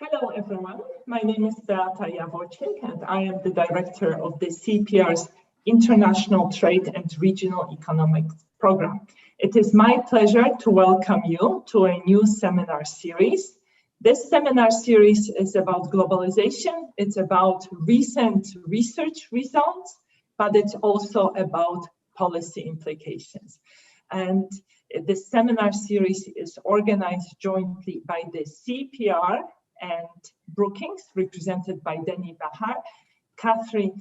Hello, everyone. My name is Beata Jaworczyk, and I am the director of the CEPR's International Trade and Regional Economics Program. It is my pleasure to welcome you to a new seminar series. This seminar series is about globalization. It's about recent research results, but it's also about policy implications. And this seminar series is organized jointly by the CEPR and Brookings, represented by Denny Bahar, Catherine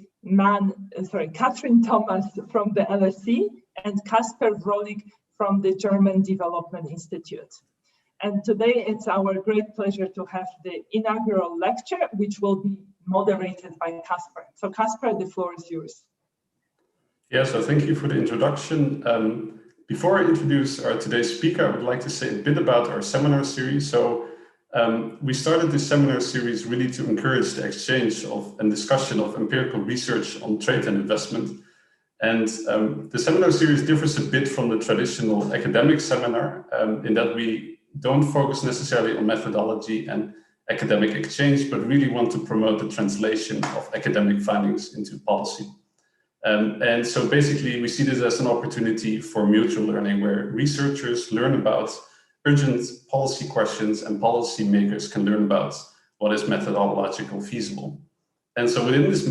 Thomas from the LSE, and Kasper Wrolik from the German Development Institute. And today it's our great pleasure to have the inaugural lecture, which will be moderated by Kasper. So Kasper, the floor is yours. Yeah, so thank you for the introduction. Before I introduce our today's speaker, I would like to say a bit about our seminar series. So we started this seminar series really to encourage the exchange of and discussion of empirical research on trade and investment. And the seminar series differs a bit from the traditional academic seminar in that we don't focus necessarily on methodology and academic exchange, but really want to promote the translation of academic findings into policy. And so basically we see this as an opportunity for mutual learning where researchers learn about urgent policy questions and policymakers can learn about what is methodologically feasible. And so within this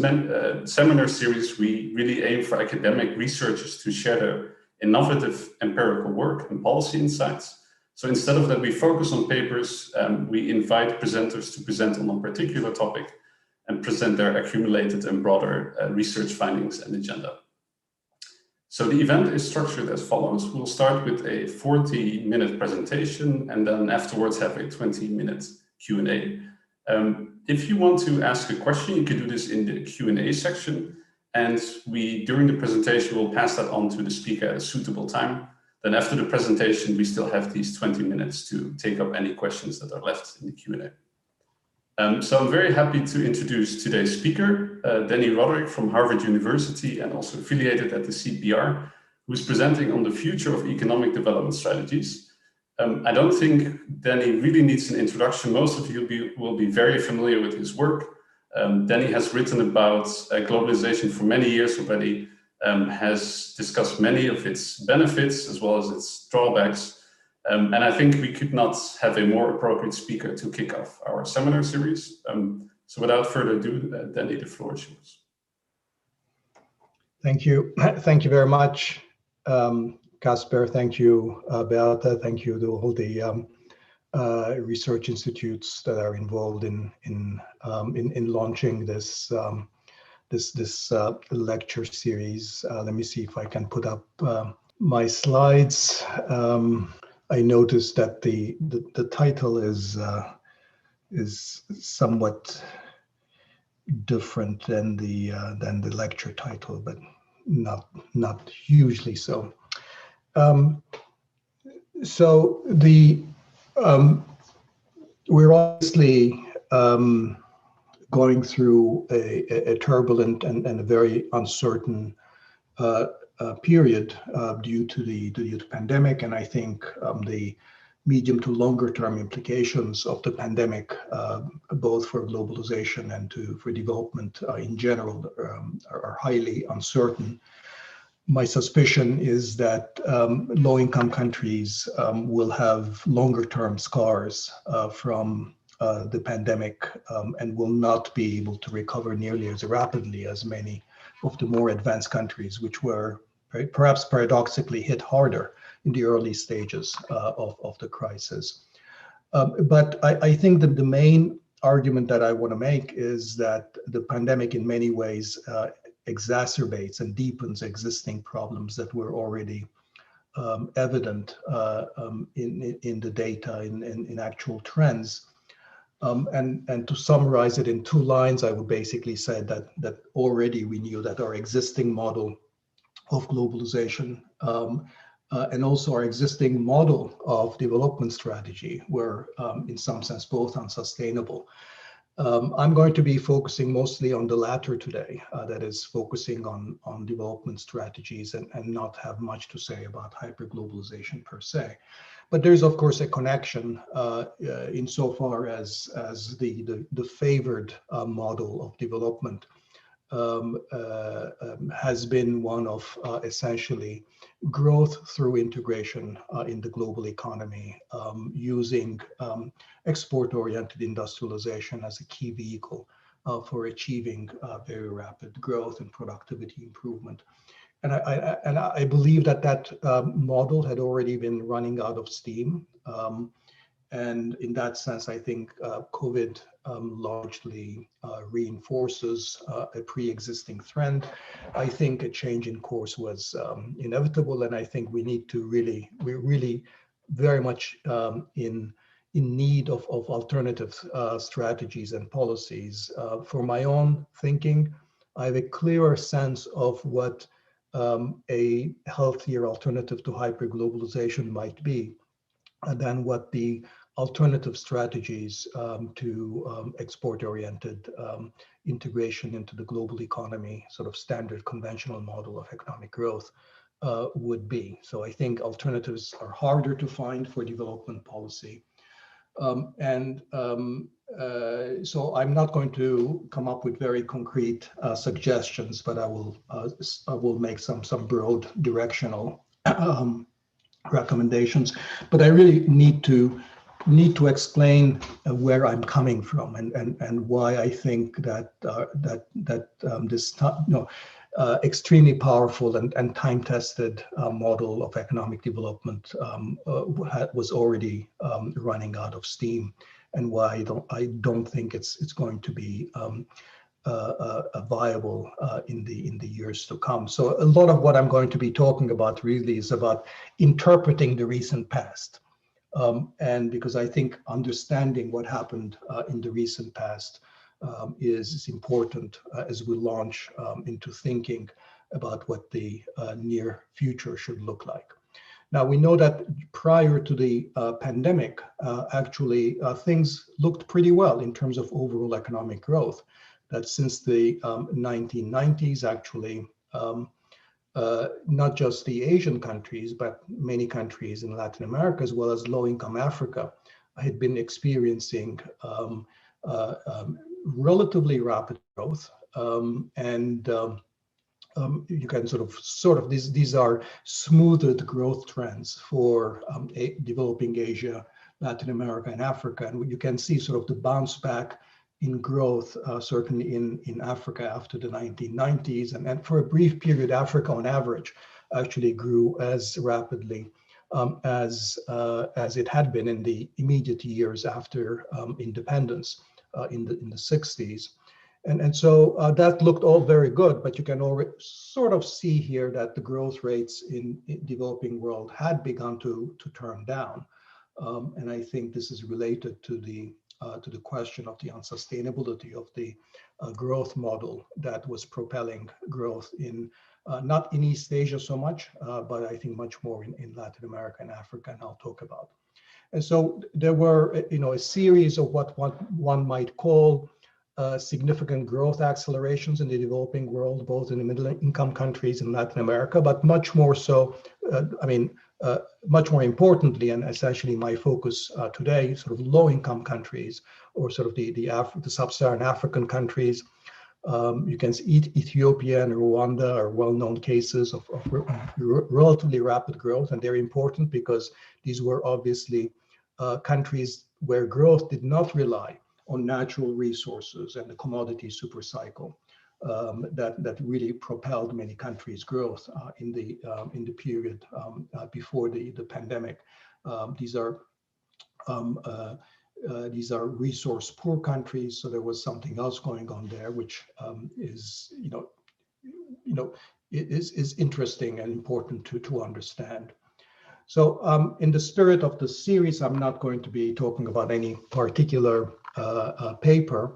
seminar series, we really aim for academic researchers to share their innovative empirical work and policy insights. So instead of that, we focus on papers, we invite presenters to present on a particular topic and present their accumulated and broader research findings and agenda. So the event is structured as follows. We'll start with a 40-minute presentation and then afterwards have a 20-minute Q&A. If you want to ask a question, you can do this in the Q&A section. And during the presentation, we'll pass that on to the speaker at a suitable time. Then after the presentation, we still have these 20 minutes to take up any questions that are left in the Q&A. So I'm very happy to introduce today's speaker, Denny Roderick from Harvard University and also affiliated at the CEPR, who's presenting on the future of economic development strategies. I don't think Denny really needs an introduction. Most of you will be very familiar with his work. Denny has written about globalization for many years already, has discussed many of its benefits as well as its drawbacks. And I think we could not have a more appropriate speaker to kick off our seminar series. So without further ado, Denny, the floor is yours. Thank you. Thank you very much, Kasper. Thank you, Beata. Thank you to all the research institutes that are involved in launching this lecture series. Let me see if I can put up my slides. I noticed that the title is somewhat different than the lecture title, but not hugely so. So we're obviously going through a turbulent and a very uncertain period due to the pandemic, and I think the medium to longer term implications of the pandemic, both for globalization and for development in general, are highly uncertain. My suspicion is that low-income countries will have longer term scars from the pandemic and will not be able to recover nearly as rapidly as many of the more advanced countries, which were perhaps paradoxically hit harder in the early stages of the crisis. But I think that the main argument that I want to make is that the pandemic in many ways exacerbates and deepens existing problems that were already evident in the data, in actual trends. And to summarize it in two lines, I would basically say that already we knew that our existing model of globalization and also our existing model of development strategy were in some sense both unsustainable. I'm going to be focusing mostly on the latter today, that is focusing on development strategies and not have much to say about hyperglobalization per se. But there's of course a connection insofar as the favored model of development has been one of essentially growth through integration in the global economy, using export-oriented industrialization as a key vehicle for achieving very rapid growth and productivity improvement. And I believe that model had already been running out of steam. And in that sense, I think COVID largely reinforces a pre-existing trend. I think a change in course was inevitable, and I think we're really very much in need of alternative strategies and policies. For my own thinking, I have a clearer sense of what a healthier alternative to hyperglobalization might be than what the alternative strategies to export-oriented integration into the global economy, sort of standard conventional model of economic growth would be. So I think alternatives are harder to find for development policy. So I'm not going to come up with very concrete suggestions, but I will make some broad directional recommendations. But I really need to explain where I'm coming from and why I think that this extremely powerful and time-tested model of economic development was already running out of steam, and why I don't think it's going to be viable in the years to come. So a lot of what I'm going to be talking about really is about interpreting the recent past. And because I think understanding what happened in the recent past is important as we launch into thinking about what the near future should look like. Now, we know that prior to the pandemic, actually things looked pretty well in terms of overall economic growth. That since the 1990s, actually, not just the Asian countries, but many countries in Latin America, as well as low-income Africa, had been experiencing relatively rapid growth. You can sort of these are smoothed growth trends for developing Asia, Latin America, and Africa. And you can see sort of the bounce back in growth, certainly in Africa after the 1990s. And for a brief period, Africa on average actually grew as rapidly as it had been in the immediate years after independence in the 60s. And so that looked all very good, but you can already sort of see here that the growth rates in developing world had begun to turn down. And I think this is related to the question of the unsustainability of the growth model that was propelling growth in not in East Asia so much, but I think much more in Latin America and Africa, and I'll talk about. And so there were, a series of what one might call significant growth accelerations in the developing world, both in the middle-income countries in Latin America, but much more so, much more importantly, and essentially my focus today, sort of low-income countries, or sort of the sub-Saharan African countries. You can see Ethiopia and Rwanda are well-known cases of relatively rapid growth, and they're important because these were obviously countries where growth did not rely on natural resources and the commodity super cycle that really propelled many countries' growth in the period before the pandemic. These are resource poor countries, so there was something else going on there, which is interesting and important to understand. So in the spirit of the series, I'm not going to be talking about any particular paper,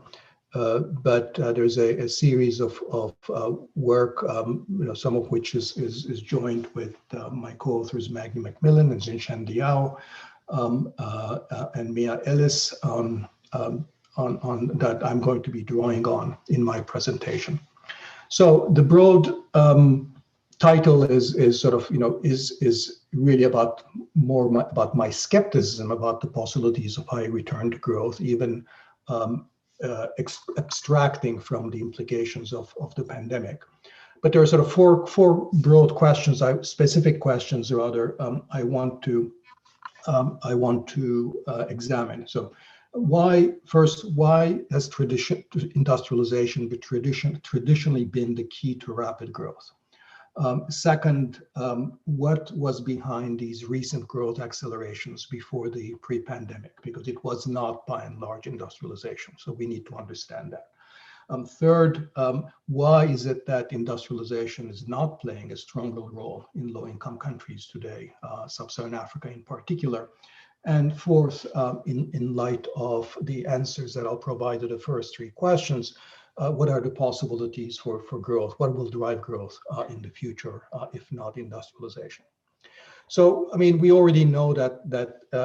but there's a series of work, some of which is joined with my co-authors Maggie McMillan and Xinshen Diao and Mia Ellis on that I'm going to be drawing on in my presentation. So the broad title is sort of, is really about about my skepticism about the possibilities of high return to growth, even abstracting from the implications of the pandemic. But there are sort of four broad questions, specific questions rather, I want to examine. So why has industrialization traditionally been the key to rapid growth? Second, what was behind these recent growth accelerations before the pre-pandemic? Because it was not by and large industrialization. So we need to understand that. Third, why is it that industrialization is not playing a stronger role in low-income countries today, Sub-Saharan Africa in particular? And fourth, in light of the answers that I'll provide to the first three questions, what are the possibilities for growth? What will drive growth in the future, if not industrialization? So, I mean, we already know that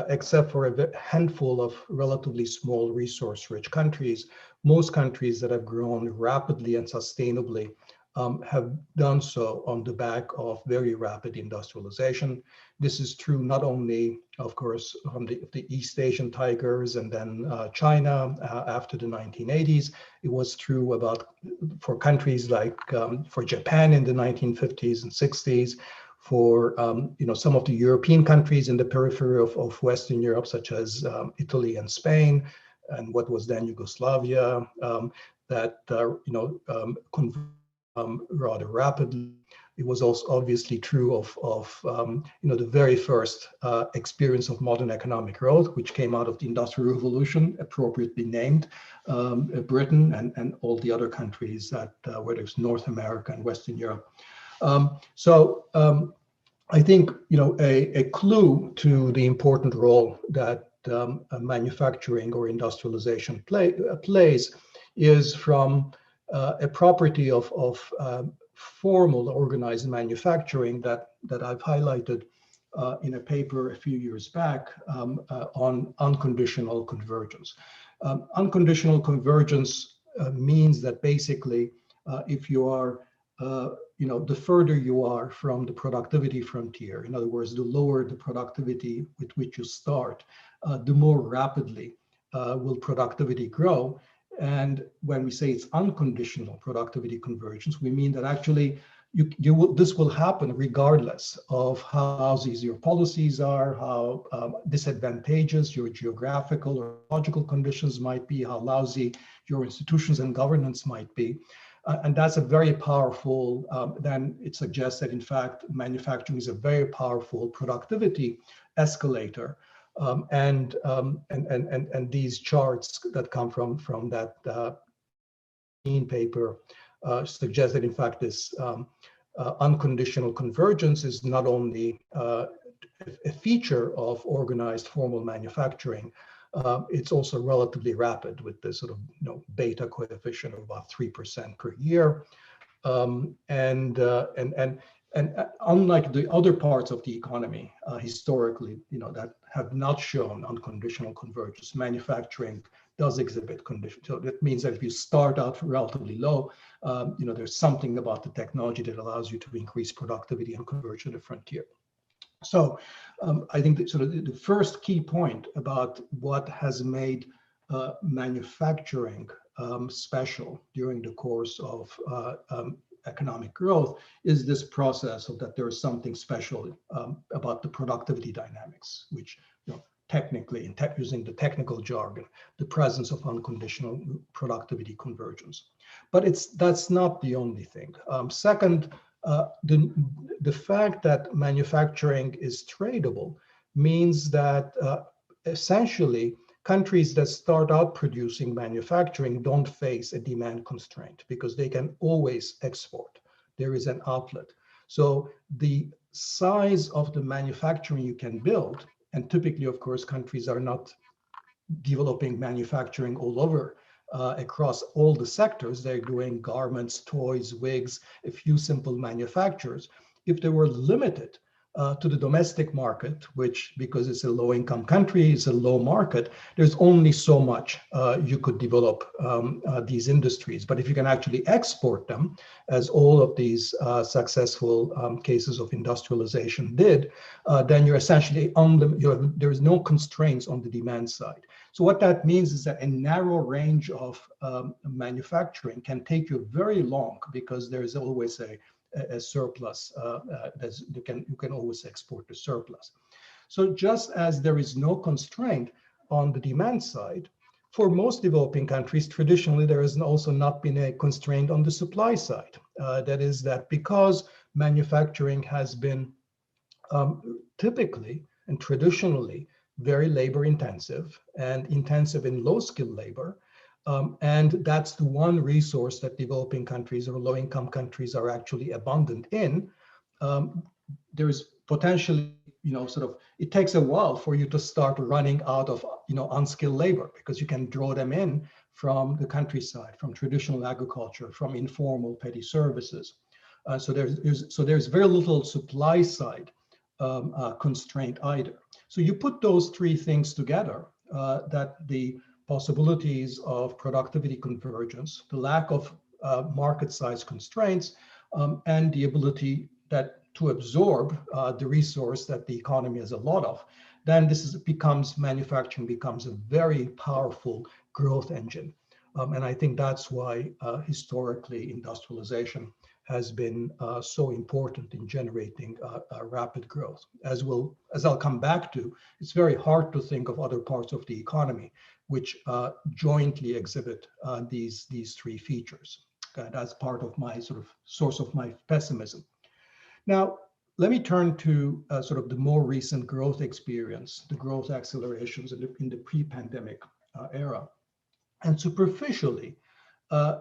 except for a handful of relatively small resource-rich countries, most countries that have grown rapidly and sustainably have done so on the back of very rapid industrialization. This is true not only, of course, from the East Asian tigers and then China after the 1980s. It was true for countries like for Japan in the 1950s and 60s, for some of the European countries in the periphery of Western Europe, such as Italy and Spain, and what was then Yugoslavia, that rather rapidly. It was also obviously true of the very first experience of modern economic growth, which came out of the Industrial Revolution, appropriately named Britain and all the other countries that whether it's North America and Western Europe. I think a clue to the important role that manufacturing or industrialization plays is from a property of formal organized manufacturing that I've highlighted in a paper a few years back on unconditional convergence. Unconditional convergence means that basically if you are the further you are from the productivity frontier, in other words, the lower the productivity with which you start, the more rapidly will productivity grow. And when we say it's unconditional productivity convergence, we mean that actually this will happen regardless of how lousy your policies are, how disadvantageous your geographical or logical conditions might be, how lousy your institutions and governance might be. And that's a very powerful, then it suggests that in fact, manufacturing is a very powerful productivity escalator. And these charts that come from that paper suggest that in fact this unconditional convergence is not only a feature of organized formal manufacturing, it's also relatively rapid with this sort of beta coefficient of about 3% per year. And unlike the other parts of the economy historically, that have not shown unconditional convergence, manufacturing does exhibit condition. So that means that if you start out relatively low, there's something about the technology that allows you to increase productivity and converge to the frontier. So I think that sort of the first key point about what has made manufacturing special during the course of economic growth is this process of that there is something special about the productivity dynamics, which technically, using the technical jargon, the presence of unconditional productivity convergence. But that's not the only thing. Second, the fact that manufacturing is tradable means that essentially countries that start out producing manufacturing don't face a demand constraint because they can always export. There is an outlet. So the size of the manufacturing you can build, and typically, of course, countries are not developing manufacturing all over across all the sectors. They're doing garments, toys, wigs, a few simple manufacturers. If they were limited to the domestic market, which, because it's a low-income country, it's a low market, there's only so much you could develop these industries. But if you can actually export them, as all of these successful cases of industrialization did, then you're essentially there is no constraints on the demand side. So what that means is that a narrow range of manufacturing can take you very long, because there is always a surplus. You can always export the surplus. So just as there is no constraint on the demand side, for most developing countries, traditionally, there has also not been a constraint on the supply side. That is that because manufacturing has been typically and traditionally very labor intensive and intensive in low skilled labor, and that's the one resource that developing countries or low-income countries are actually abundant in. There's potentially, it takes a while for you to start running out of, unskilled labor, because you can draw them in from the countryside, from traditional agriculture, from informal petty services. So there's very little supply side constraint either. So you put those three things together, that the possibilities of productivity convergence, the lack of market size constraints, and the ability to absorb the resource that the economy has a lot of, then manufacturing becomes a very powerful growth engine. And I think that's why historically industrialization has been so important in generating rapid growth. As I'll come back to, it's very hard to think of other parts of the economy which jointly exhibit these three features. Okay, that's part of my source of my pessimism. Now, let me turn to sort of the more recent growth experience, the growth accelerations in the pre-pandemic era. And superficially,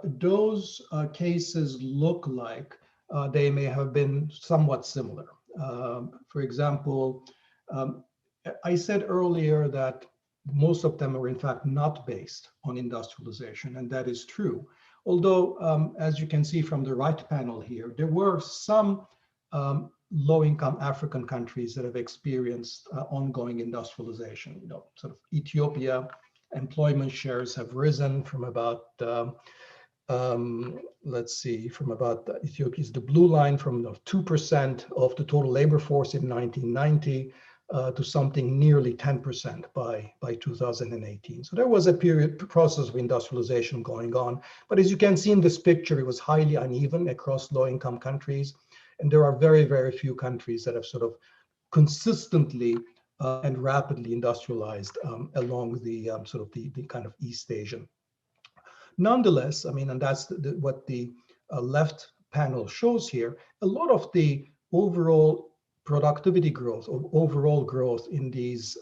those cases look like they may have been somewhat similar. For example, I said earlier that most of them are in fact not based on industrialization, and that is true. Although, as you can see from the right panel here, there were some low-income African countries that have experienced ongoing industrialization. Sort of Ethiopia, employment shares have risen from about, Ethiopia is the blue line, from 2% of the total labor force in 1990 to something nearly 10% by 2018. So there was a process of industrialization going on. But as you can see in this picture, it was highly uneven across low-income countries. And there are very, very few countries that have sort of consistently and rapidly industrialized along the the kind of East Asian. Nonetheless, and that's what the left panel shows here, a lot of the overall productivity growth or overall growth in these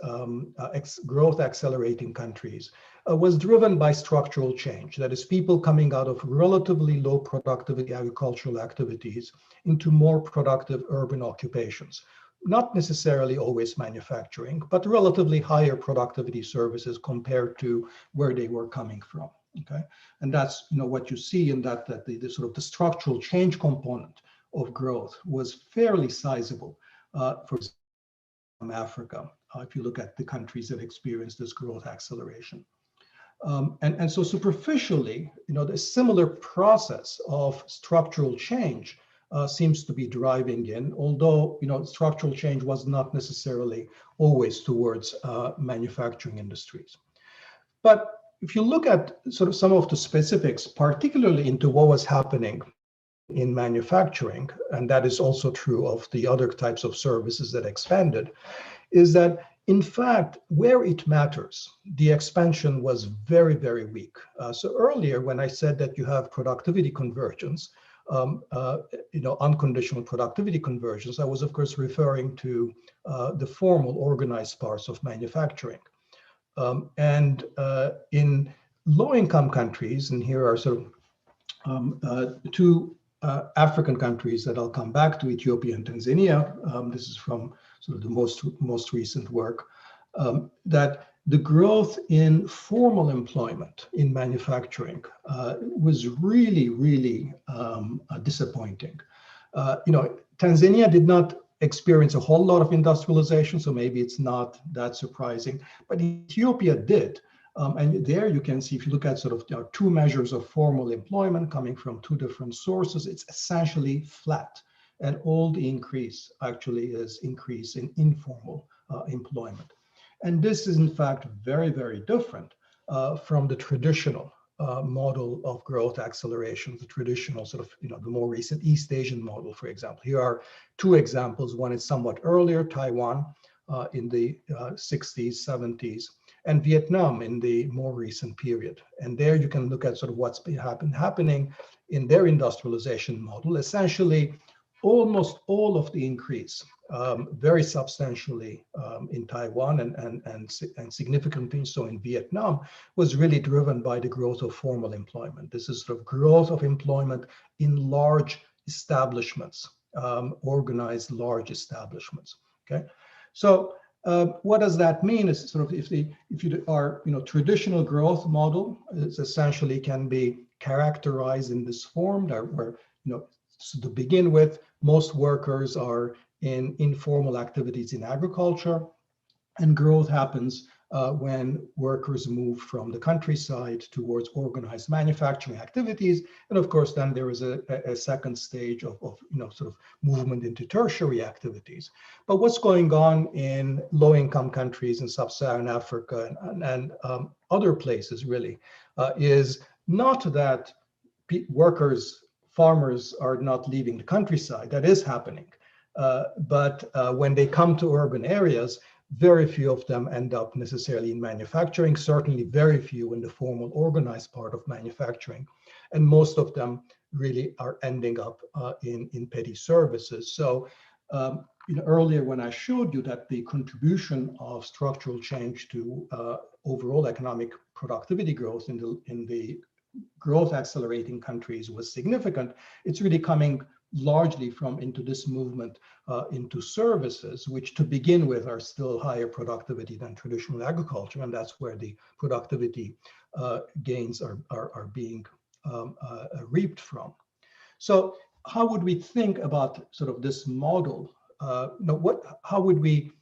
growth accelerating countries was driven by structural change. That is, people coming out of relatively low productivity agricultural activities into more productive urban occupations. Not necessarily always manufacturing, but relatively higher productivity services compared to where they were coming from. Okay, and that's what you see in that the sort of the structural change component of growth was fairly sizable for Africa, if you look at the countries that experienced this growth acceleration. And so superficially, the similar process of structural change seems to be driving in, although structural change was not necessarily always towards manufacturing industries. But if you look at sort of some of the specifics, particularly into what was happening in manufacturing, and that is also true of the other types of services that expanded, is that in fact, where it matters, the expansion was very, very weak. So earlier, when I said that you have productivity convergence, unconditional productivity convergence, I was of course referring to the formal organized parts of manufacturing. And in low-income countries, and here are sort of two African countries that I'll come back to, Ethiopia and Tanzania. This is from sort of the most recent work, that the growth in formal employment in manufacturing was really, really disappointing. Tanzania did not experience a whole lot of industrialization, so maybe it's not that surprising. But Ethiopia did. And there you can see, if you look at sort of two measures of formal employment coming from two different sources, it's essentially flat. And all the increase actually is increase in informal employment. And this is in fact very, very different from the traditional model of growth acceleration, the traditional sort of, the more recent East Asian model, for example. Here are two examples. One is somewhat earlier, Taiwan in the 60s, 70s, and Vietnam in the more recent period. And there you can look at sort of what's been happening in their industrialization model. Essentially, almost all of the increase, very substantially in Taiwan and significantly so in Vietnam, was really driven by the growth of formal employment. This is sort of growth of employment in large establishments, organized large establishments. Okay, so what does that mean? Is sort of if you are traditional growth model is essentially can be characterized in this form that where so to begin with, most workers are in informal activities in agriculture, and growth happens when workers move from the countryside towards organized manufacturing activities. And of course, then there is a second stage of sort of movement into tertiary activities. But what's going on in low-income countries in sub-Saharan Africa and other places really is not that farmers are not leaving the countryside. That is happening. But when they come to urban areas, very few of them end up necessarily in manufacturing, certainly very few in the formal organized part of manufacturing. And most of them really are ending up in petty services. So earlier when I showed you that the contribution of structural change to overall economic productivity growth in the growth accelerating countries was significant, it's really coming largely into this movement into services, which to begin with are still higher productivity than traditional agriculture, and that's where the productivity gains are being reaped from. So how would we think about sort of this model? How would we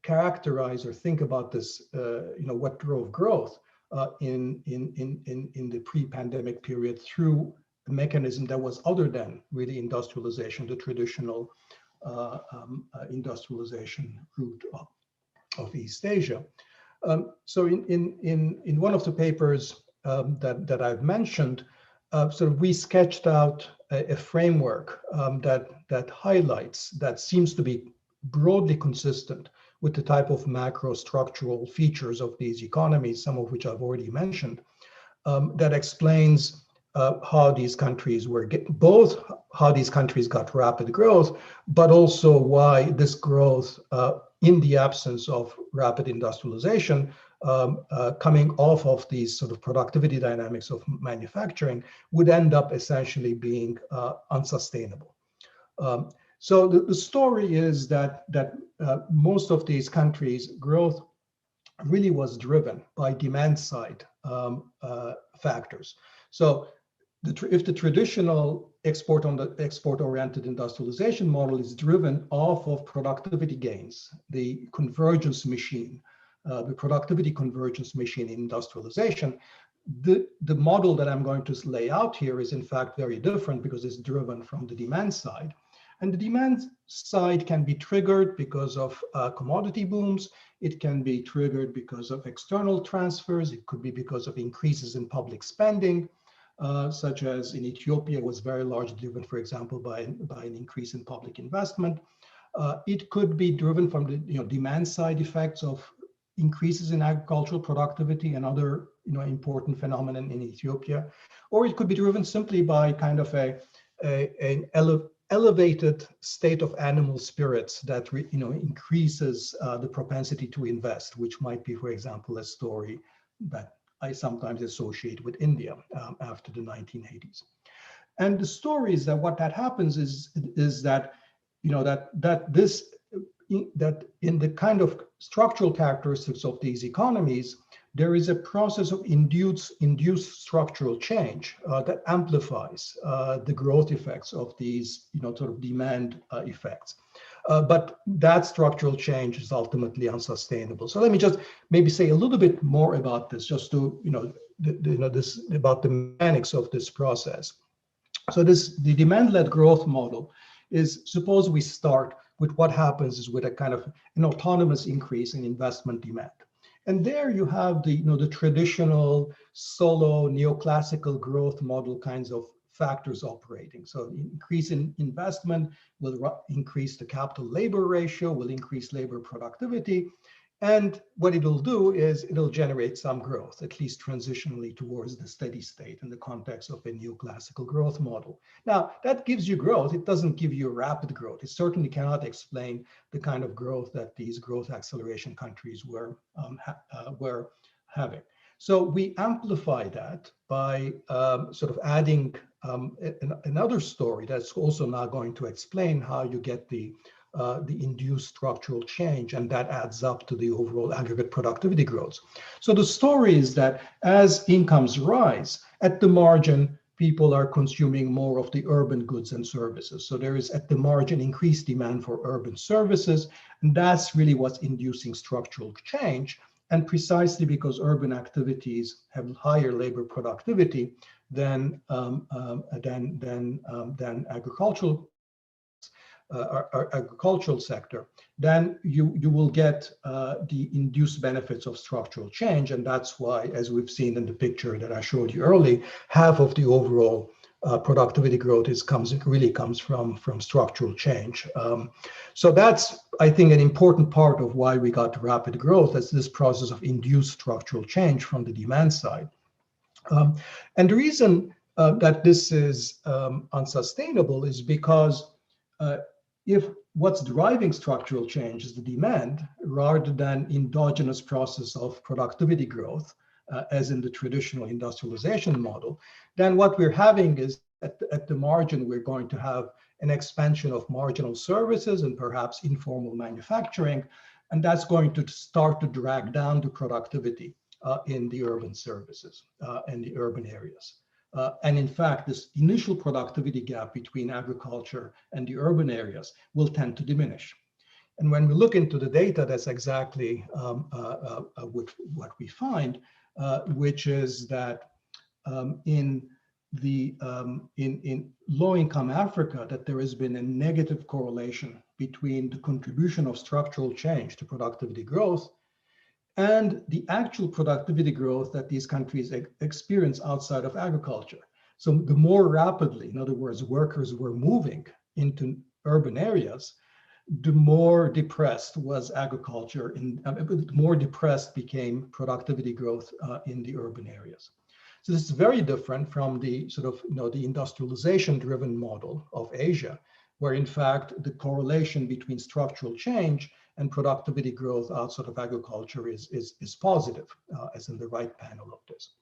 characterize or think about this? What drove growth in the pre-pandemic period through a mechanism that was other than really industrialization, the traditional industrialization route of East Asia. So in one of the papers that I've mentioned, sort of we sketched out a framework that highlights, that seems to be broadly consistent with the type of macro structural features of these economies, some of which I've already mentioned, that explains how these countries got rapid growth, but also why this growth in the absence of rapid industrialization, coming off of these sort of productivity dynamics of manufacturing, would end up essentially being unsustainable. So the story is that most of these countries' growth really was driven by demand side factors. So if the traditional export-oriented industrialization model is driven off of productivity gains, the convergence machine, the productivity convergence machine in industrialization, the model that I'm going to lay out here is in fact very different because it's driven from the demand side. And the demand side can be triggered because of commodity booms. It can be triggered because of external transfers. It could be because of increases in public spending, such as in Ethiopia was very largely driven, for example, by an increase in public investment. It could be driven from the demand side effects of increases in agricultural productivity and other important phenomena in Ethiopia, or it could be driven simply by kind of an elevated state of animal spirits that increases the propensity to invest, which might be, for example, a story that I sometimes associate with India after the 1980s. And the story is that what that happens is that that in the kind of structural characteristics of these economies, there is a process of induced structural change that amplifies the growth effects of these sort of demand effects. But that structural change is ultimately unsustainable. So let me just maybe say a little bit more about this, just to, this about the mechanics of this process. So the demand-led growth model is, suppose we start with what happens is with a kind of an autonomous increase in investment demand. And there you have the traditional solo neoclassical growth model kinds of factors operating. So increase in investment will increase the capital labor ratio, will increase labor productivity. And what it'll do is it'll generate some growth, at least transitionally towards the steady state in the context of a neoclassical growth model. Now, that gives you growth. It doesn't give you rapid growth. It certainly cannot explain the kind of growth that these growth acceleration countries were having. So we amplify that by sort of adding another story that's also now going to explain how you get the induced structural change, and that adds up to the overall aggregate productivity growth. So the story is that as incomes rise, at the margin, people are consuming more of the urban goods and services. So there is at the margin increased demand for urban services, and that's really what's inducing structural change. And precisely because urban activities have higher labor productivity than agricultural sector, then you will get the induced benefits of structural change. And that's why, as we've seen in the picture that I showed you early, half of the overall productivity growth really comes from structural change. So that's, I think, an important part of why we got rapid growth, as this process of induced structural change from the demand side. And the reason that this is unsustainable is because if what's driving structural change is the demand rather than endogenous process of productivity growth, as in the traditional industrialization model, then what we're having is at the margin, we're going to have an expansion of marginal services and perhaps informal manufacturing, and that's going to start to drag down the productivity in the urban services and the urban areas. And in fact, this initial productivity gap between agriculture and the urban areas will tend to diminish. And when we look into the data, that's exactly what we find, which is that in low-income Africa, that there has been a negative correlation between the contribution of structural change to productivity growth and the actual productivity growth that these countries experience outside of agriculture. So the more rapidly, in other words, workers were moving into urban areas, the more depressed was agriculture, the more depressed became productivity growth in the urban areas. So this is very different from the sort of, the industrialization-driven model of Asia, where in fact the correlation between structural change and productivity growth outside of agriculture is positive, as in the right panel of this.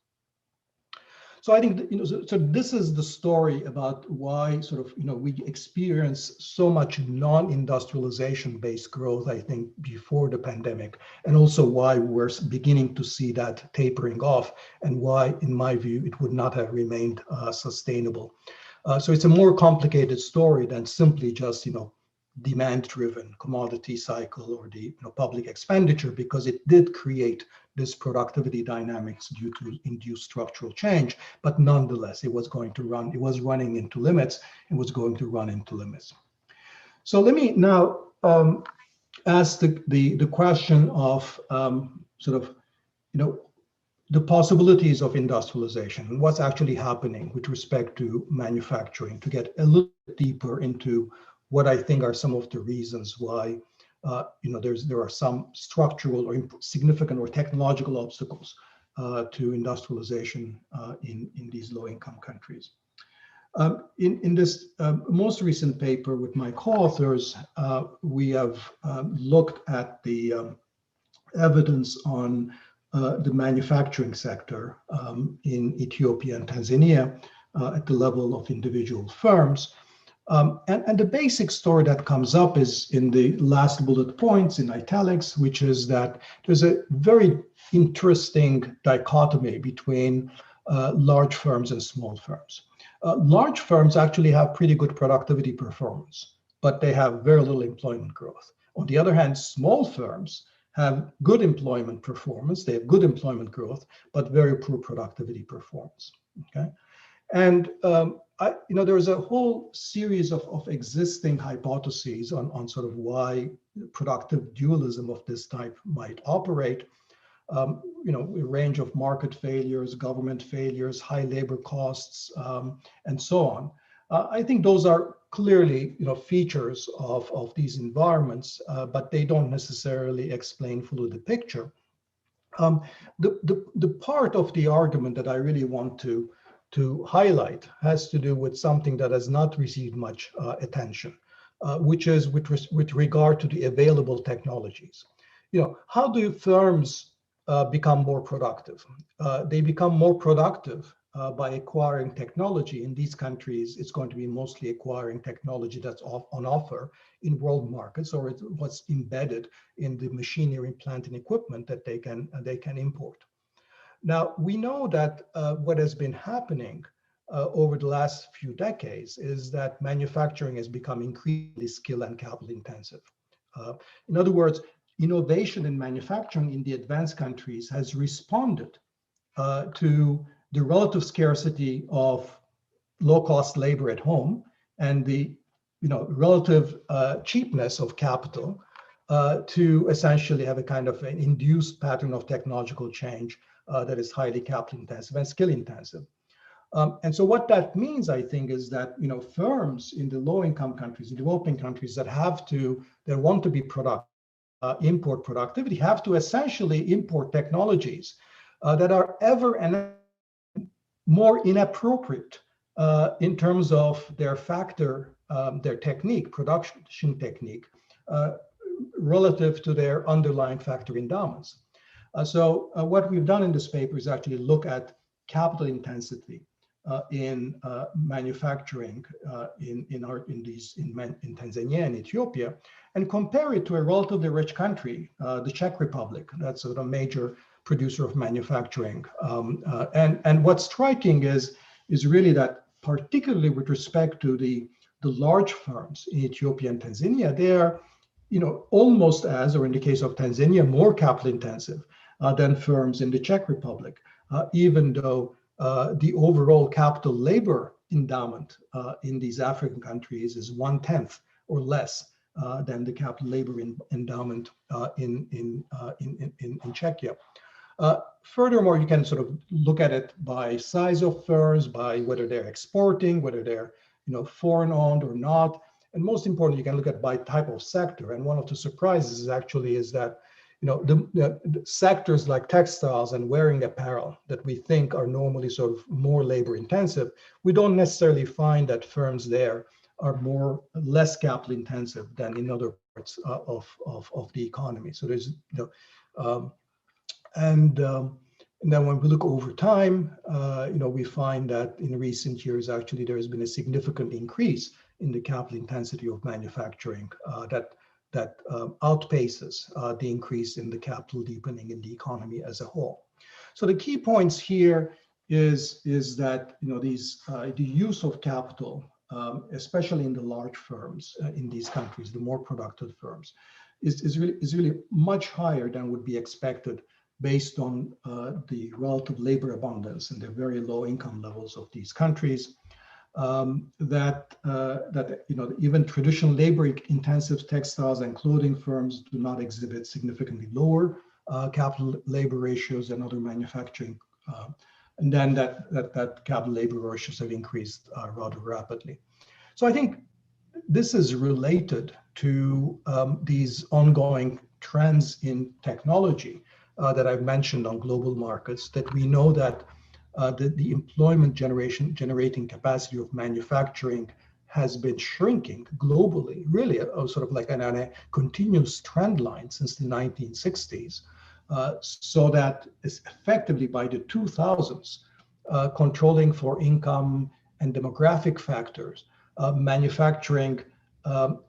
So I think that, so this is the story about why sort of we experience so much non-industrialization-based growth, I think, before the pandemic, and also why we're beginning to see that tapering off, and why, in my view, it would not have remained sustainable. So it's a more complicated story than simply just demand-driven commodity cycle or the public expenditure, because it did create this productivity dynamics due to induced structural change. But nonetheless, it was running into limits. It was going to run into limits. So let me now ask the question of the possibilities of industrialization and what's actually happening with respect to manufacturing, to get a little bit deeper into what I think are some of the reasons why there are some structural or significant or technological obstacles to industrialization in these low-income countries. In this most recent paper with my co-authors, we have looked at the evidence on the manufacturing sector in Ethiopia and Tanzania at the level of individual firms. And the basic story that comes up is in the last bullet points in italics, which is that there's a very interesting dichotomy between large firms and small firms. Large firms actually have pretty good productivity performance. but they have very little employment growth. On the other hand, small firms have good employment performance, they have good employment growth, but very poor productivity performance. Okay, and there is a whole series of existing hypotheses on sort of why productive dualism of this type might operate. A range of market failures, government failures, high labor costs, and so on. I think those are clearly, features of these environments, but they don't necessarily explain fully the picture. The part of the argument that I really want to highlight has to do with something that has not received much attention, which is with regard to the available technologies. How do firms become more productive? They become more productive by acquiring technology. In these countries, it's going to be mostly acquiring technology that's on offer in world markets, or it's what's embedded in the machinery, plant, and equipment that they can import. Now, we know that what has been happening over the last few decades is that manufacturing has become increasingly skill and capital intensive. In other words, innovation in manufacturing in the advanced countries has responded to the relative scarcity of low-cost labor at home and the relative cheapness of capital to essentially have a kind of an induced pattern of technological change that is highly capital intensive and skill intensive. And so what that means, I think, is that firms in the low-income countries, in developing countries that want to be productive, import productivity, have to essentially import technologies that are ever and more inappropriate in terms of their their technique, production technique, relative to their underlying factor endowments. So what we've done in this paper is actually look at capital intensity in manufacturing in Tanzania and Ethiopia, and compare it to a relatively rich country, the Czech Republic. That's a major producer of manufacturing. And what's striking is really that, particularly with respect to the large firms in Ethiopia and Tanzania, they are almost as, or in the case of Tanzania, more capital intensive than firms in the Czech Republic, even though the overall capital labor endowment in these African countries is 1/10 or less than the capital labor endowment in Czechia. Furthermore, you can sort of look at it by size of firms, by whether they're exporting, whether they're foreign owned or not, and most importantly, you can look at by type of sector. And one of the surprises actually is that the sectors like textiles and wearing apparel that we think are normally sort of more labor intensive, we don't necessarily find that firms there are less capital intensive than in other parts of the economy. So there's and then when we look over time, we find that in recent years, actually, there has been a significant increase in the capital intensity of manufacturing that outpaces the increase in the capital deepening in the economy as a whole. So the key points here is that the use of capital, especially in the large firms in these countries, the more productive firms, is really much higher than would be expected based on the relative labor abundance and the very low income levels of these countries. That even traditional labor-intensive textiles and clothing firms do not exhibit significantly lower capital labor ratios than other manufacturing, and then that capital labor ratios have increased rather rapidly. So I think this is related to these ongoing trends in technology that I've mentioned on global markets, that we know that the employment generating capacity of manufacturing has been shrinking globally, really sort of like on a continuous trend line since the 1960s, so that it's effectively by the 2000s, controlling for income and demographic factors, manufacturing in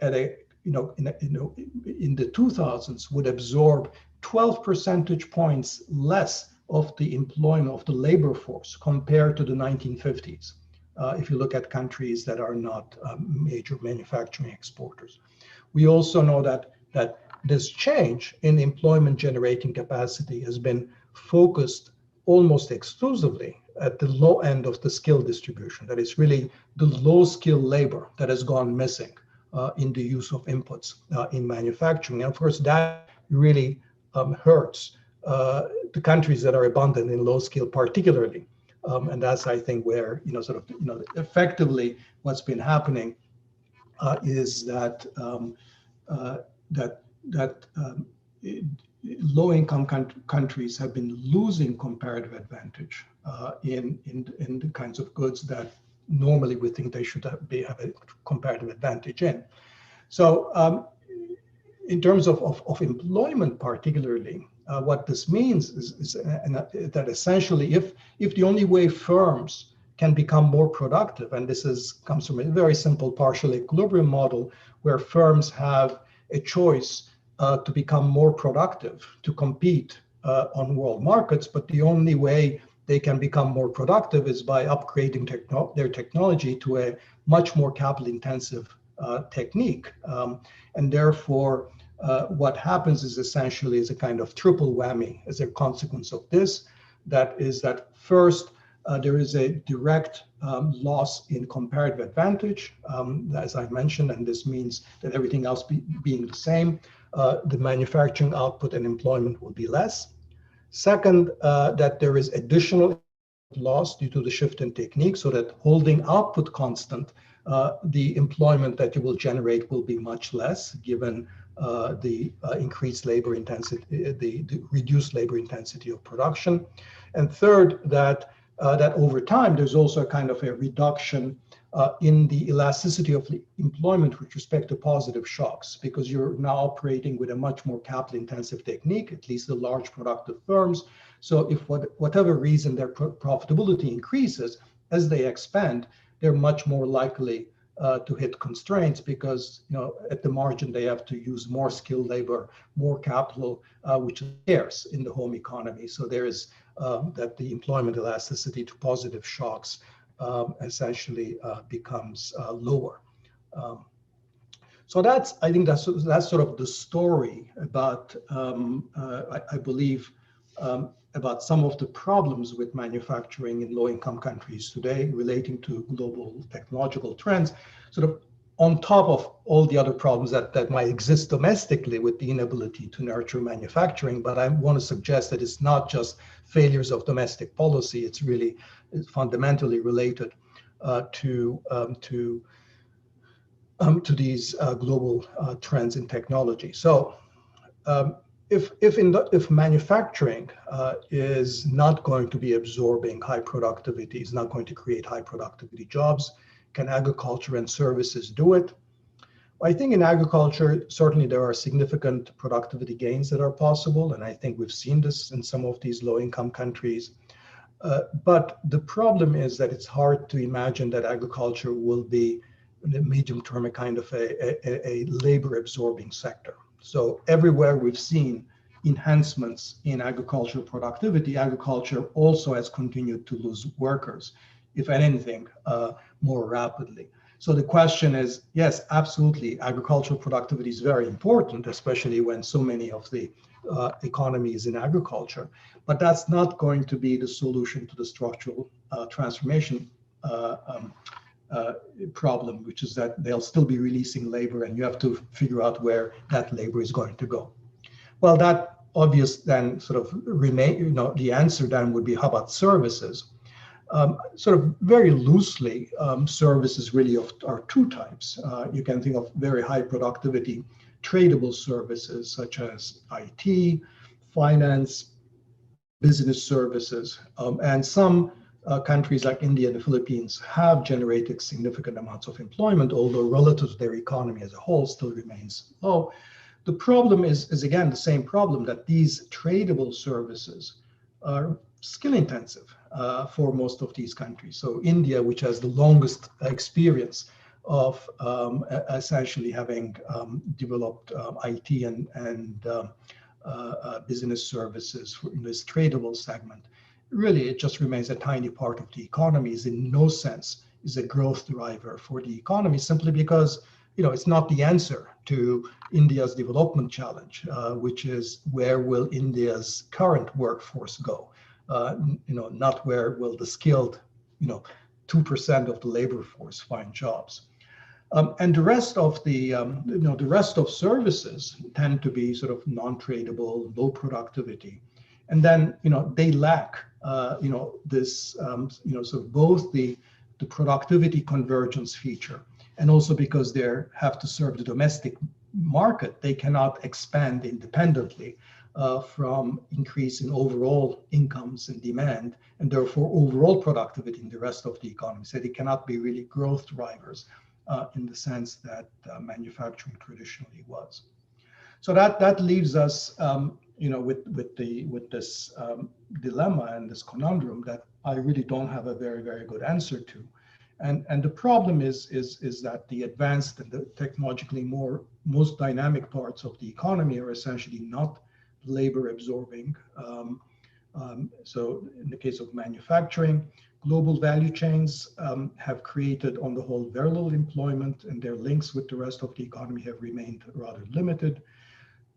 the 2000s would absorb 12 percentage points less of the employment of the labor force compared to the 1950s. if you look at countries that are not major manufacturing exporters. We also know that this change in employment generating capacity has been focused almost exclusively at the low end of the skill distribution. That is really the low skill labor that has gone missing in the use of inputs in manufacturing. And of course, that really hurts the countries that are abundant in low skill particularly. And that's, I think, where, effectively what's been happening is that low-income countries have been losing comparative advantage in the kinds of goods that normally we think they should have a comparative advantage in. So in terms of employment particularly, what this means is that essentially if the only way firms can become more productive, and this comes from a very simple partial equilibrium model where firms have a choice to become more productive, to compete on world markets, but the only way they can become more productive is by upgrading their technology to a much more capital-intensive technique. And therefore, what happens is essentially is a kind of triple whammy as a consequence of this. That is that first, there is a direct loss in comparative advantage, as I mentioned, and this means that everything else being the same, the manufacturing output and employment will be less. Second, that there is additional loss due to the shift in technique, so that holding output constant, the employment that you will generate will be much less given the increased labor intensity, the reduced labor intensity of production. And third, that over time, there's also a kind of a reduction in the elasticity of the employment with respect to positive shocks, because you're now operating with a much more capital-intensive technique, at least the large productive firms. So if whatever reason their profitability increases, as they expand, they're much more likely to hit constraints because, at the margin, they have to use more skilled labor, more capital, which is scarce in the home economy. So there is that the employment elasticity to positive shocks essentially becomes lower. So I think that's sort of the story about, I believe, about some of the problems with manufacturing in low-income countries today relating to global technological trends, sort of on top of all the other problems that might exist domestically with the inability to nurture manufacturing. But I want to suggest that it's not just failures of domestic policy, it's really fundamentally related to these global trends in technology. So if manufacturing is not going to be absorbing high productivity, is not going to create high productivity jobs, can agriculture and services do it? Well, I think in agriculture, certainly there are significant productivity gains that are possible, and I think we've seen this in some of these low-income countries. But the problem is that it's hard to imagine that agriculture will be, in the medium term, a kind of a labor-absorbing sector. So everywhere we've seen enhancements in agricultural productivity, agriculture also has continued to lose workers, if anything, more rapidly. So the question is, yes, absolutely, agricultural productivity is very important, especially when so many of the economy is in agriculture. But that's not going to be the solution to the structural transformation problem, which is that they'll still be releasing labor and you have to figure out where that labor is going to go. Well, that obvious then sort of remain, the answer then would be, how about services? Sort of very loosely, services really are two types. You can think of very high productivity tradable services such as IT, finance, business services, and some countries like India and the Philippines have generated significant amounts of employment, although relative to their economy as a whole still remains low. The problem is again the same problem, that these tradable services are skill intensive for most of these countries. So India, which has the longest experience of essentially having developed IT and business services in this tradable segment, really it just remains a tiny part of the economy, is in no sense is a growth driver for the economy, simply because it's not the answer to India's development challenge, which is where will India's current workforce go? Not where will the skilled, 2% of the labor force find jobs. And the rest of the rest of services tend to be sort of non-tradable, low productivity, and then they lack this sort of both the productivity convergence feature, and also because they have to serve the domestic market, they cannot expand independently from increase in overall incomes and demand, and therefore overall productivity in the rest of the economy. So they cannot be really growth drivers in the sense that manufacturing traditionally was. So that leaves us, with this dilemma and this conundrum that I really don't have a very, very good answer to. And the problem is that the advanced and the technologically most dynamic parts of the economy are essentially not labor absorbing. So in the case of manufacturing, global value chains have created, on the whole, very little employment, and their links with the rest of the economy have remained rather limited.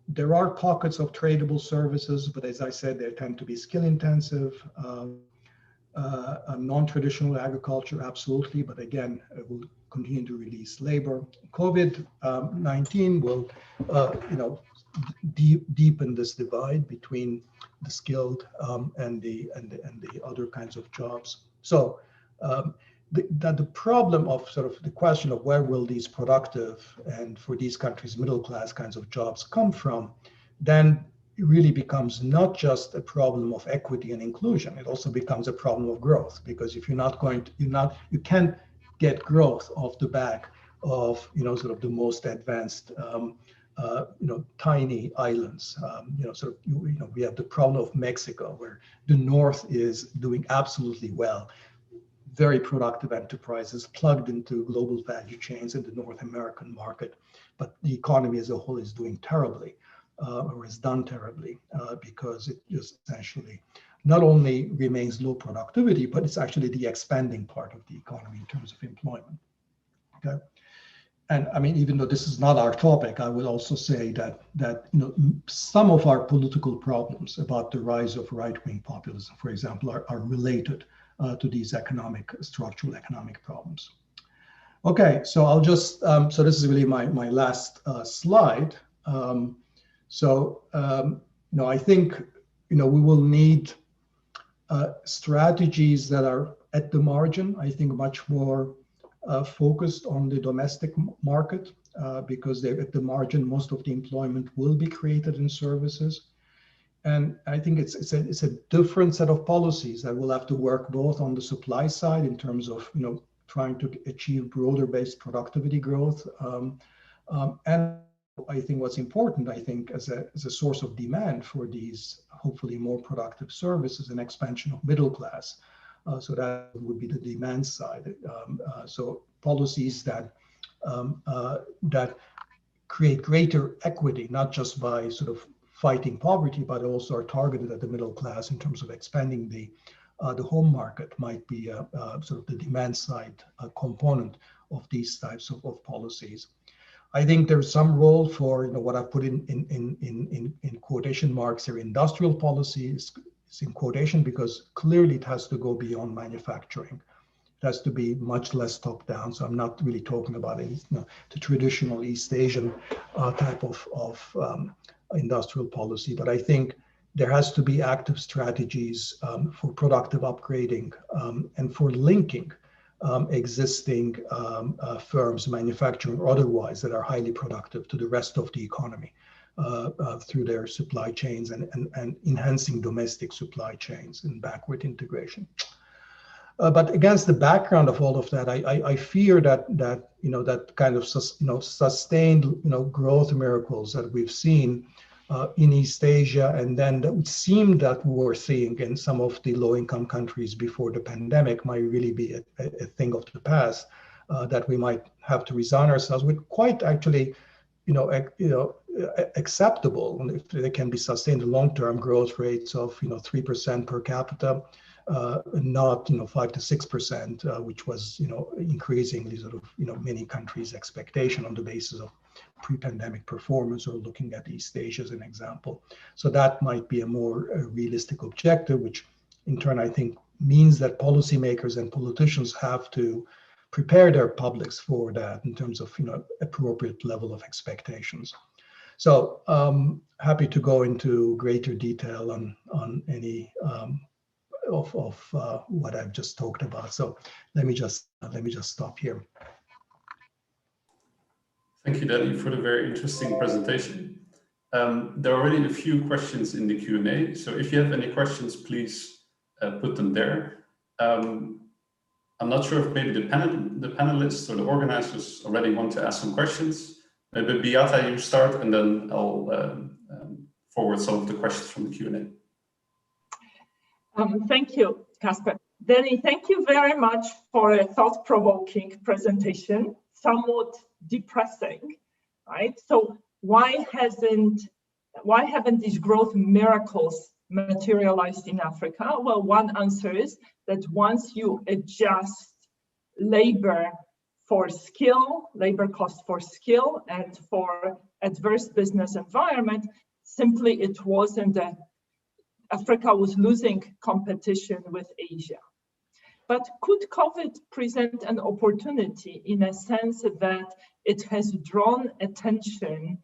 There are pockets of tradable services, but as I said, they tend to be skill intensive. Non-traditional agriculture, absolutely, but again, it will continue to release labor. COVID-19 will, deepen this divide between the skilled and the other kinds of jobs. So the problem of sort of the question of where will these productive and for these countries middle class kinds of jobs come from, then it really becomes not just a problem of equity and inclusion. It also becomes a problem of growth, because if you can't get growth off the back of sort of the most advanced tiny islands. We have the problem of Mexico, where the North is doing absolutely well, very productive enterprises plugged into global value chains in the North American market, but the economy as a whole is doing terribly, or has done terribly, because it just essentially not only remains low productivity, but it's actually the expanding part of the economy in terms of employment. Okay. And I mean, even though this is not our topic, I would also say that some of our political problems about the rise of right-wing populism, for example, are related to these structural economic problems. Okay, so I'll just so this is really my last slide. I think we will need strategies that are at the margin. I think much more focused on the domestic market, because they're at the margin. Most of the employment will be created in services, and I think it's a different set of policies that will have to work both on the supply side in terms of trying to achieve broader based productivity growth, and I think what's important, as a source of demand for these hopefully more productive services, an expansion of middle class. So that would be the demand side. So policies that create greater equity, not just by sort of fighting poverty, but also are targeted at the middle class in terms of expanding the home market, might be sort of the demand side component of these types of policies. I think there's some role for what I put in quotation marks here, industrial policies. It's in quotation because clearly it has to go beyond manufacturing. It has to be much less top down. So I'm not really talking about the traditional East Asian type of industrial policy, but I think there has to be active strategies for productive upgrading and for linking existing firms, manufacturing or otherwise, that are highly productive to the rest of the economy through their supply chains and enhancing domestic supply chains and backward integration. But against the background of all of that, I fear that kind of sustained growth miracles that we've seen in East Asia, and then that would seem that we were seeing in some of the low-income countries before the pandemic, might really be a thing of the past, that we might have to resign ourselves with. Quite actually, acceptable if they can be sustained long-term growth rates of 3% per capita, not 5 to 6%, which was increasingly sort of many countries' expectation on the basis of pre-pandemic performance, or looking at East Asia as an example. So that might be a more realistic objective, which in turn I think means that policymakers and politicians have to prepare their publics for that in terms of appropriate level of expectations. So happy to go into greater detail on any of what I've just talked about. So let me just stop here. Thank you, Danny, for the very interesting presentation. There are already a few questions in the Q&A, so if you have any questions, please put them there. I'm not sure if maybe the panelists or the organizers already want to ask some questions. Maybe Beata, you start, and then I'll forward some of the questions from the Q&A. Thank you, Casper. Danny, thank you very much for a thought-provoking presentation, somewhat depressing, right? So why haven't these growth miracles materialized in Africa? Well, one answer is that once you adjust labor cost for skill and for adverse business environment, simply it wasn't that Africa was losing competition with Asia. But could COVID present an opportunity in a sense that it has drawn attention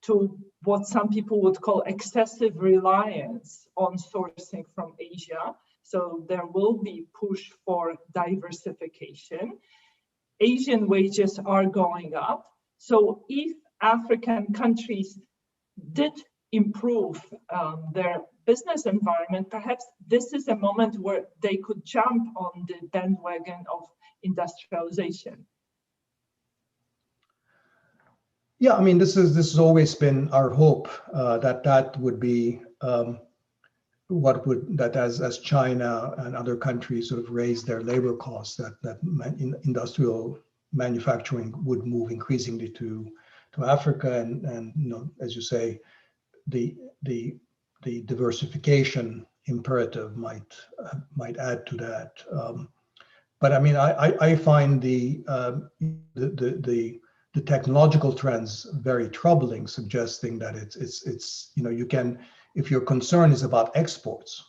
to what some people would call excessive reliance on sourcing from Asia? So there will be push for diversification. Asian wages are going up. So if African countries did improve their business environment, perhaps this is a moment where they could jump on the bandwagon of industrialization. Yeah, I mean, this has always been our hope, that would be as China and other countries sort of raise their labor costs, that industrial manufacturing would move increasingly to Africa, and as you say, the diversification imperative might add to that. But I mean, I find the technological trends very troubling, suggesting that it's you can, if your concern is about exports,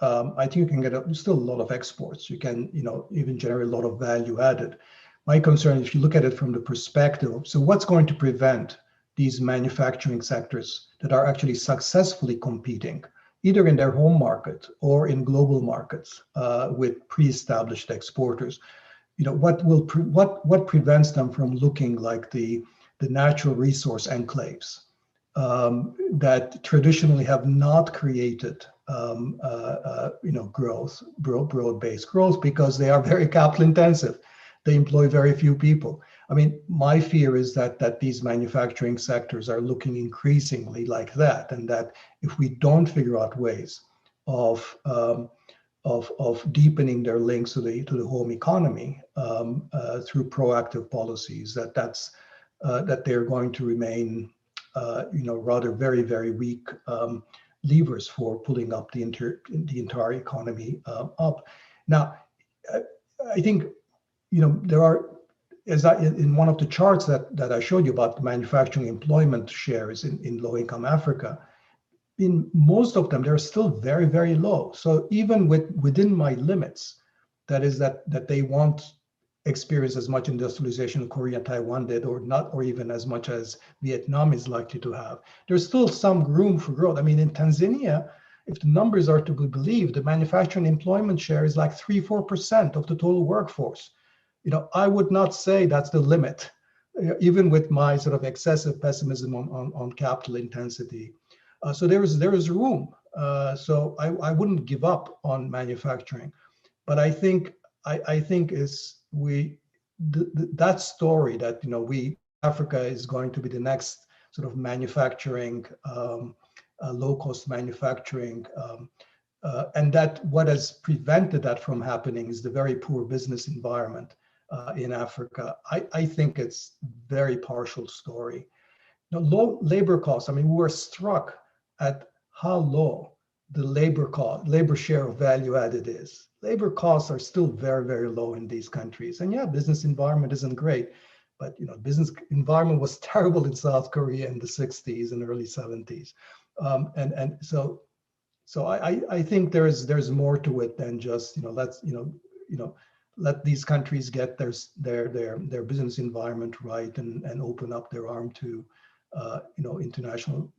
I think you can get still a lot of exports. You can even generate a lot of value added. My concern, if you look at it from the perspective, so what's going to prevent these manufacturing sectors that are actually successfully competing, either in their home market or in global markets with pre-established exporters? What prevents them from looking like the natural resource enclaves that traditionally have not created growth, broad-based growth, because they are very capital intensive. They employ very few people. I mean, my fear is that these manufacturing sectors are looking increasingly like that, and that if we don't figure out ways of deepening their links to the home economy through proactive policies, that they're going to remain rather very, very weak levers for pulling up the entire economy up. Now, I think there are, in one of the charts that I showed you about the manufacturing employment shares in low-income Africa, in most of them, they're still very, very low. So even within my limits, that is that they won't experience as much industrialization Korea and Taiwan did, or not, or even as much as Vietnam is likely to have, there's still some room for growth. I mean, in Tanzania, if the numbers are to be believed, the manufacturing employment share is like 3-4% of the total workforce. I would not say that's the limit, even with my sort of excessive pessimism on capital intensity. So there is room. So I wouldn't give up on manufacturing, but I think that story that Africa is going to be the next sort of manufacturing, low-cost manufacturing, and that what has prevented that from happening is the very poor business environment in Africa. I think it's very partial story. Low labor costs. I mean, we were struck at how low the labor share of value added is. Labor costs are still very, very low in these countries. And yeah, business environment isn't great, but business environment was terrible in South Korea in the 60s and early 70s. So I think there's more to it than just let these countries get their business environment right and open up their arm to international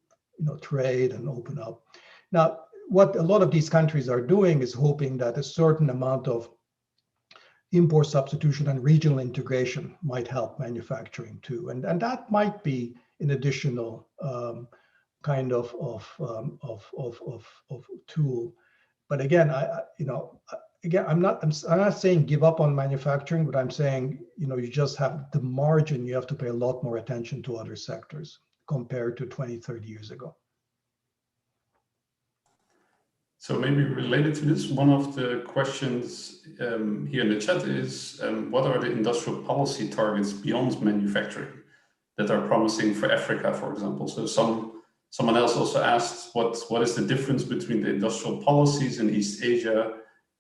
trade and open up. Now, what a lot of these countries are doing is hoping that a certain amount of import substitution and regional integration might help manufacturing too, and that might be an additional kind of tool. But again, I'm not saying give up on manufacturing, but I'm saying you just have the margin. You have to pay a lot more attention to other sectors compared to 20, 30 years ago. So maybe related to this, one of the questions here in the chat is, what are the industrial policy targets beyond manufacturing that are promising for Africa, for example? So someone else also asked, what is the difference between the industrial policies in East Asia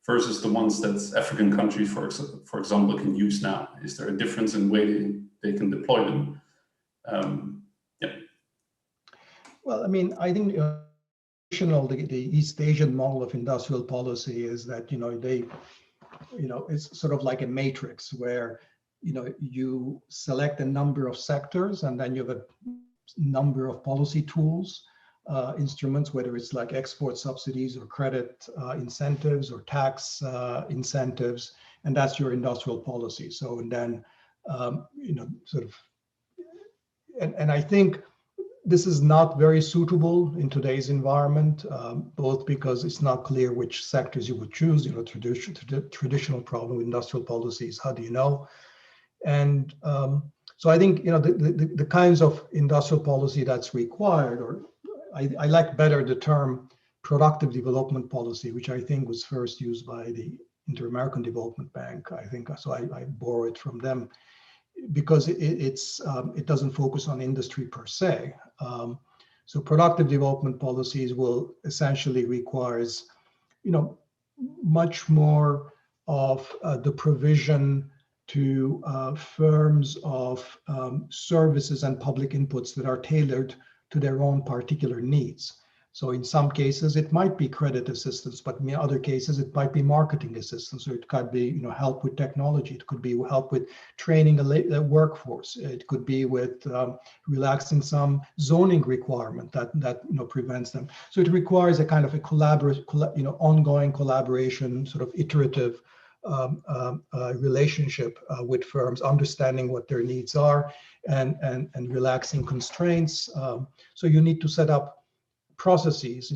versus the ones that African countries, for example, can use now? Is there a difference in way they can deploy them? Yeah. Well, I mean, I think the East Asian model of industrial policy is that it's sort of like a matrix where you select a number of sectors and then you have a number of policy tools, instruments, whether it's like export subsidies or credit incentives or tax incentives, and that's your industrial policy. So and then and I think this is not very suitable in today's environment, both because it's not clear which sectors you would choose. Traditional problem with industrial policies, how do you know? And so I think the kinds of industrial policy that's required, or I like better the term productive development policy, which I think was first used by the Inter-American Development Bank. I think so. I borrow it from them, because it doesn't focus on industry per se. So productive development policies will essentially requires, much more of the provision to firms of services and public inputs that are tailored to their own particular needs. So in some cases, it might be credit assistance, but in other cases, it might be marketing assistance, or it could be help with technology. It could be help with training a workforce. It could be with relaxing some zoning requirement that prevents them. So it requires a kind of a ongoing collaboration, sort of iterative relationship with firms, understanding what their needs are and relaxing constraints. So you need to set up processes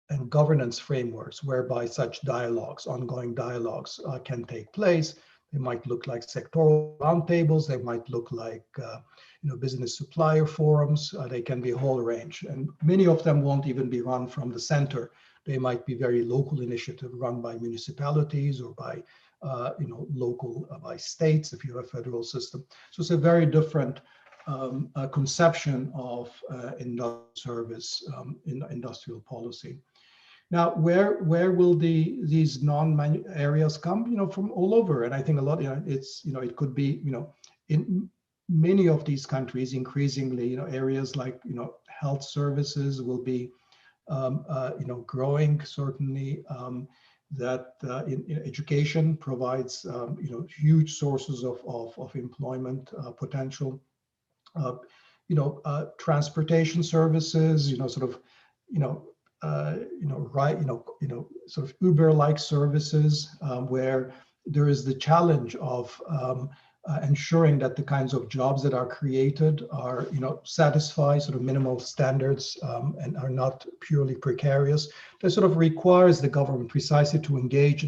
and governance frameworks whereby such dialogues, ongoing dialogues, can take place. They might look like sectoral roundtables. They might look like business supplier forums. They can be a whole range, and many of them won't even be run from the center. They might be very local initiative run by municipalities or by local by states if you have a federal system. So it's a very different a conception of industrial service in industrial policy. Now, where will these non-manu areas come? From all over, and I think a lot. It could be in many of these countries increasingly. Areas like health services will be growing certainly. That in education provides huge sources of employment potential. Transportation services, sort of Uber-like services, where there is the challenge of ensuring that the kinds of jobs that are created are, satisfy sort of minimal standards and are not purely precarious. That sort of requires the government precisely to engage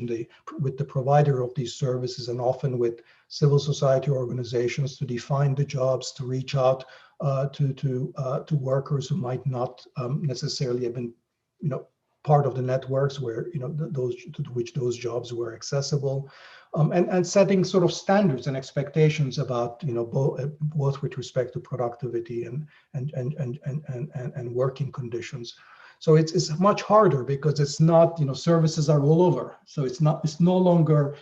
with the provider of these services, and often with civil society organizations, to define the jobs, to reach out to workers who might not necessarily have been, part of the networks where those to which those jobs were accessible, and setting sort of standards and expectations about both with respect to productivity and working conditions. So it's much harder because it's not, services are all over. So it's no longer,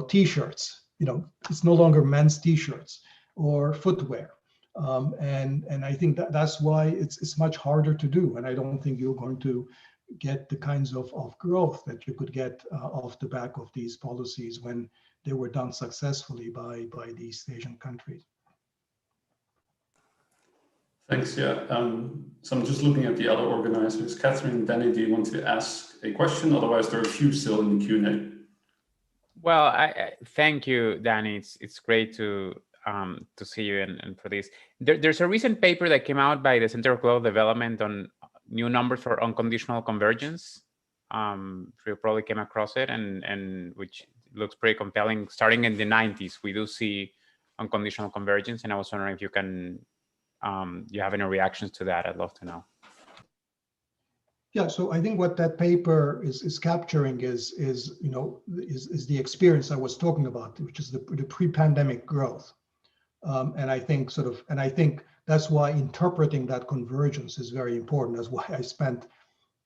t-shirts, it's no longer men's t-shirts or footwear. And I think that's why it's much harder to do. And I don't think you're going to get the kinds of growth that you could get off the back of these policies when they were done successfully by the East Asian countries. Thanks. Yeah. So I'm just looking at the other organizers. Catherine, Danny, do you want to ask a question? Otherwise, there are a few still in the Q&A. Well, I thank you, Danny. It's great to see you and for this. There's a recent paper that came out by the Center for Global Development on new numbers for unconditional convergence. You probably came across it, and which looks pretty compelling. Starting in the 90s, we do see unconditional convergence, and I was wondering if you can you have any reactions to that. I'd love to know. Yeah, so I think what that paper is capturing is the experience I was talking about, which is the pre-pandemic growth, and I think that's why interpreting that convergence is very important. That's why I spent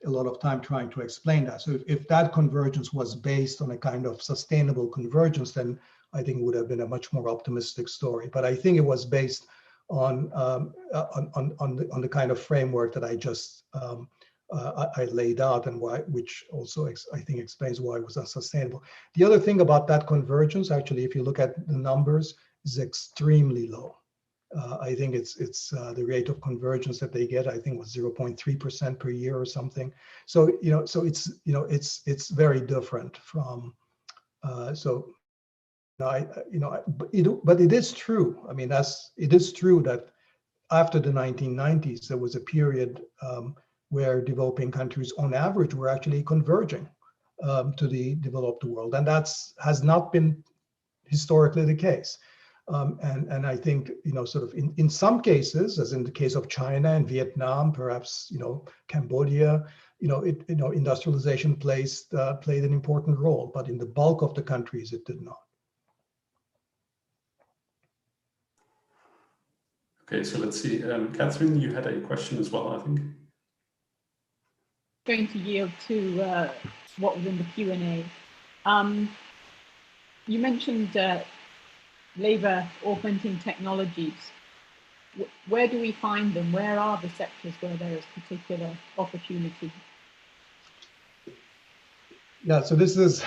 a lot of time trying to explain that. So if that convergence was based on a kind of sustainable convergence, then I think it would have been a much more optimistic story. But I think it was based on the kind of framework that I just I laid out, and which also I think explains why it was unsustainable. The other thing about that convergence, actually, if you look at the numbers, is extremely low. I think it's the rate of convergence that they get, I think, was 0.3% per year or something. So it's very different from but it is true. I mean, it is true that after the 1990s, there was a period where developing countries, on average, were actually converging to the developed world, and has not been historically the case. And I think sort of in some cases, as in the case of China and Vietnam, perhaps Cambodia, industrialization played an important role, but in the bulk of the countries, it did not. Okay, so let's see. Catherine, you had a question as well, I think. Going to yield to what was in the Q&A. You mentioned labor augmenting technologies. Where do we find them? Where are the sectors where there is particular opportunity? Yeah, so this is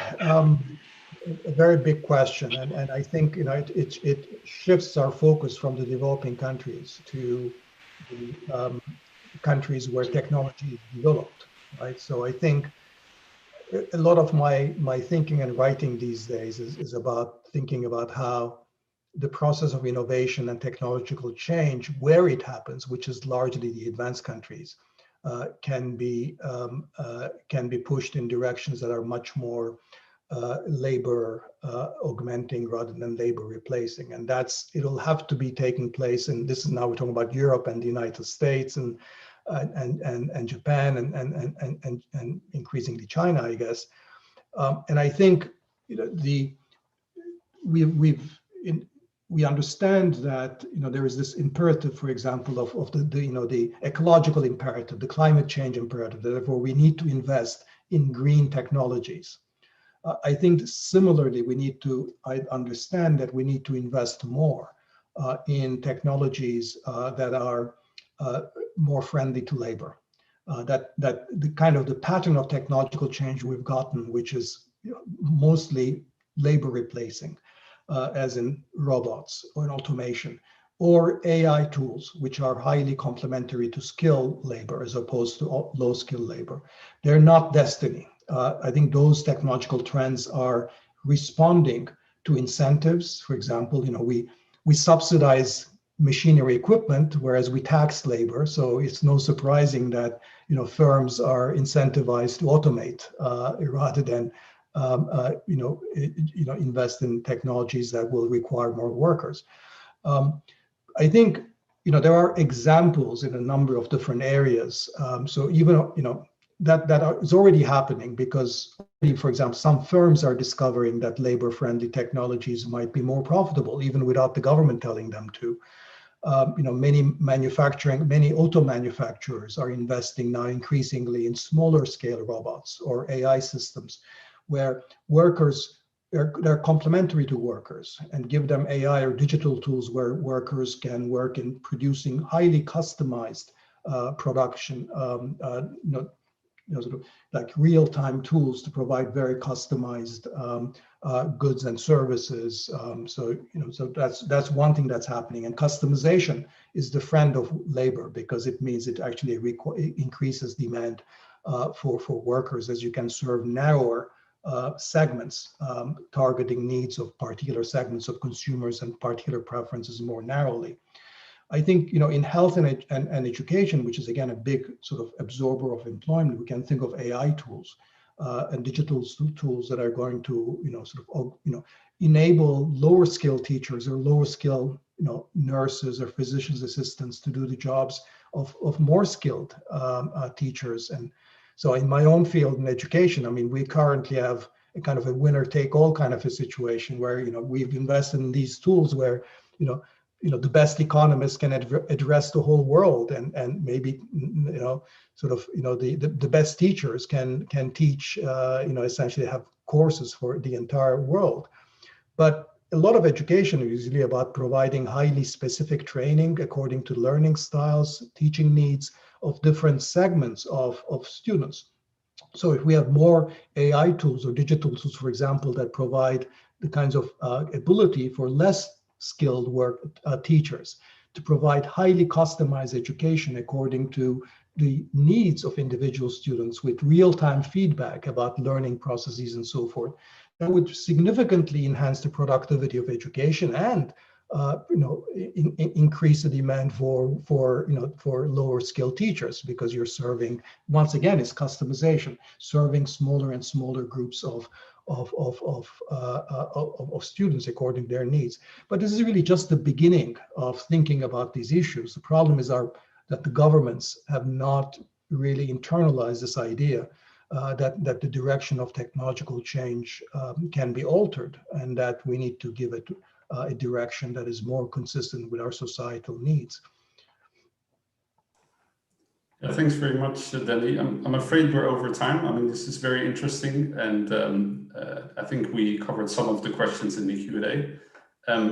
a very big question, and I think it shifts our focus from the developing countries to the countries where technology is developed, right? So I think a lot of my thinking and writing these days is about thinking about how the process of innovation and technological change, where it happens, which is largely the advanced countries, can be pushed in directions that are much more labor augmenting rather than labor replacing, and it'll have to be taking place. And this is now we're talking about Europe and the United States and Japan and increasingly China, I guess. And I think we understand that there is this imperative, for example, of the ecological imperative, the climate change imperative. Therefore, we need to invest in green technologies. I think similarly, I understand that we need to invest more in technologies that are more friendly to labor. That the kind of the pattern of technological change we've gotten, which is mostly labor replacing, as in robots or in automation, or AI tools, which are highly complementary to skilled labor as opposed to low skilled labor. They're not destiny. I think those technological trends are responding to incentives. For example, we subsidize machinery equipment, whereas we tax labor. So it's no surprising that firms are incentivized to automate rather than invest in technologies that will require more workers. I think there are examples in a number of different areas. So even that is already happening because, for example, some firms are discovering that labor-friendly technologies might be more profitable, even without the government telling them to. many auto manufacturers are investing now increasingly in smaller scale robots or AI systems, where workers, they're complementary to workers, and give them AI or digital tools where workers can work in producing highly customized production, sort of like real-time tools to provide very customized goods and services. So that's one thing that's happening. And customization is the friend of labor, because it means it actually increases demand for workers, as you can serve narrower segments, targeting needs of particular segments of consumers and particular preferences more narrowly. I think, in health and education, which is again a big sort of absorber of employment, we can think of AI tools and digital tools that are going to, enable lower skill teachers or lower skill, nurses or physicians assistants to do the jobs of more skilled teachers. And so in my own field in education, I mean, we currently have a kind of a winner take all kind of a situation where, we've invested in these tools where, the best economists can address the whole world, and maybe the best teachers can teach, essentially have courses for the entire world. But a lot of education is usually about providing highly specific training according to learning styles, teaching needs of different segments of students. So if we have more AI tools or digital tools, for example, that provide the kinds of ability for less skilled teachers to provide highly customized education according to the needs of individual students with real-time feedback about learning processes and so forth, that would significantly enhance the productivity of education and increase the demand for lower skilled teachers, because you're serving, once again, is customization, serving smaller and smaller groups of students according to their needs. But this is really just the beginning of thinking about these issues. The problem is that the governments have not really internalized this idea that the direction of technological change can be altered, and that we need to give it a direction that is more consistent with our societal needs. Yeah, thanks very much, Danny. I'm afraid we're over time. I mean, this is very interesting, and I think we covered some of the questions in the Q&A.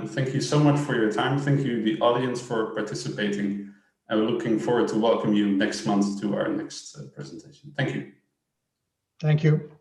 Thank you so much for your time. Thank you, the audience, for participating. And we're looking forward to welcome you next month to our next presentation. Thank you. Thank you.